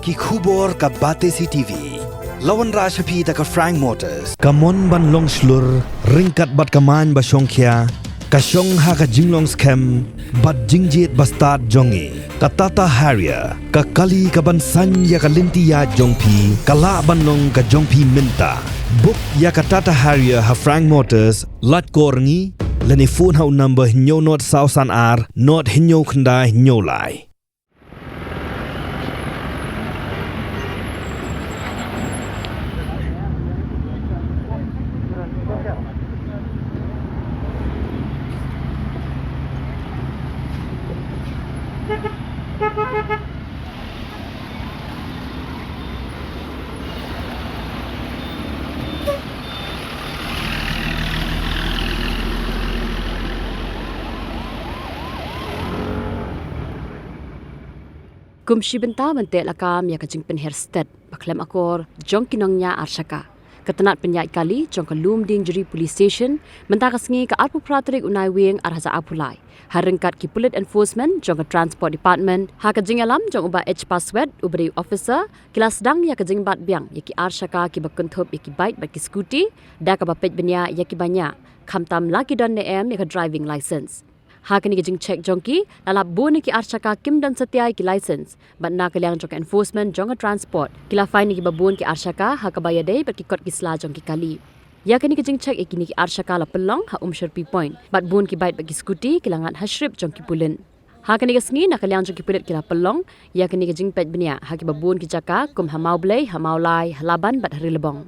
ki khubor ka bate CTV lawan rashapi ta ka Frank Motors kamon ban long slur ringkat bat kaman ba shongkhia ka shong ha ka jinglong scam bat jingjit bastard jongi ka Tata Harrier ka kali ka ban san ya ka lintia jongpi kala banong ka jongpi minta book ya ka Tata Harrier ha Frank Motors lat korngi leni phone hau number hinyo not sausan ar not hinyo khanda hinyo lai Kumshi benta bente lakam ya kajing pen hersted baklem akor jong kinong Ñiah ar Shaka ketenat penyai kali jong kalum ding juri police station menta kasngi ka arpu pratrik unai wing ar haza apulai harengkat ki Pulit enforcement jong ka transport department ha kajing alam jong uba H password ubri officer kilas dang ya kajing bat biang ya ki ar Shaka ki bakunthop ya ki bike ba ki scooty da ka ba pej benya ya ki banya khamtam laki don em ya ka driving license ha kini kajing check jongki lalap buni ki ar Shaka kim dan Satia ki license bat na kaliang jong enforcement jong transport kila fine ki babun ki ar Shaka ha ka bayade bat ki kot ki sla jong ki kali ya kini kajing check ikini ki ar Shaka la pelong ha Shrip point bat bun ki bike bat ki scooty kila ngat ha Shrip jong ki Pulit ha kini kasngi na kaliang jong ki Pulit kila pelong ya kini kajing pej benia ha ki babun ki Jaka kum ha mau blai ha mau lai halaban bat hari lebong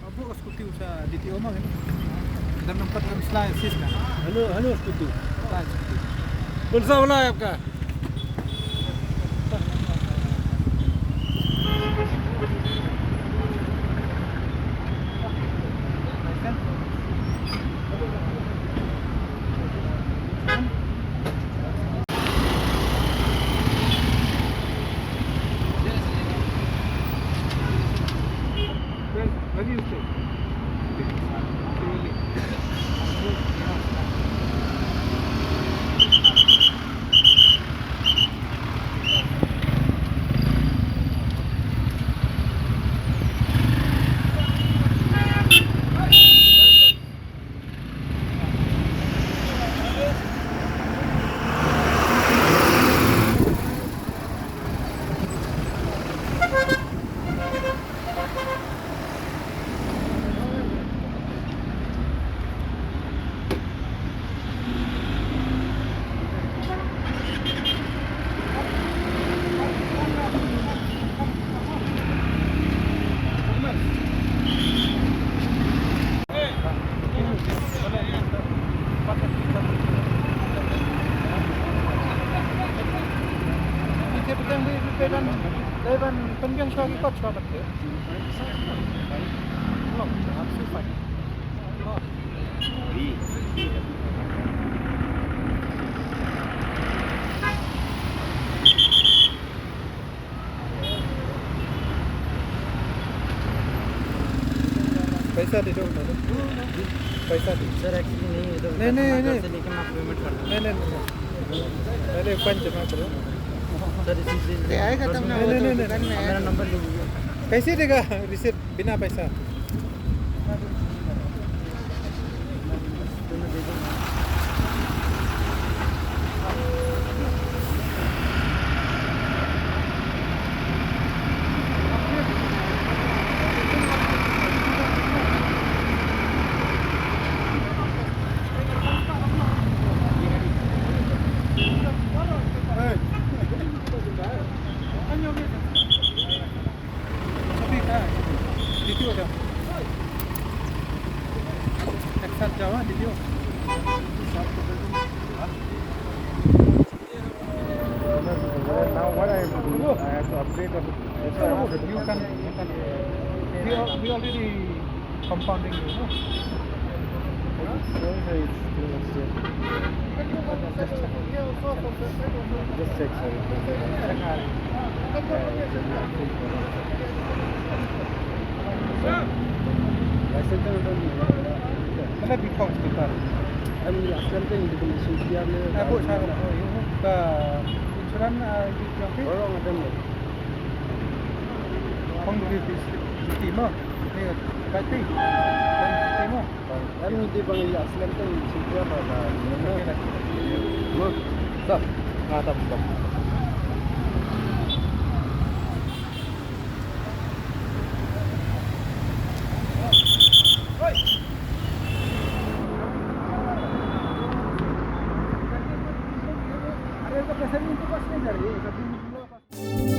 abu scooty usa DTO mah dan nampak kami slide assist kan halo scooty pun saula आपका Levan pengen shaki kot shwa batte lo आप सिर्फ पैसा दे दो पैसा दे sir actually नहीं से लेके मैं पेमेंट कर दूं नहीं पहले पंच जमा करो सर इसी आएगा तब ना नहीं मेरा नंबर ले लीजिए कैसे देगा रिसिप्ट बिना पैसा Now what I have to do, I have to update on you can we already compounding you know. Just check Mana bikau sekitar. Kami laksanakan informasi siap ni. Aku sangat. Ka insuran di Jongki. Orang ada ni. Pang-bibis city mo. Ngayon, pati. Pang-city mo. Ano hindi bang i-aslam tayo? Sige ba ba? Sa, katambak. Ada kepesan itu pas nih dari.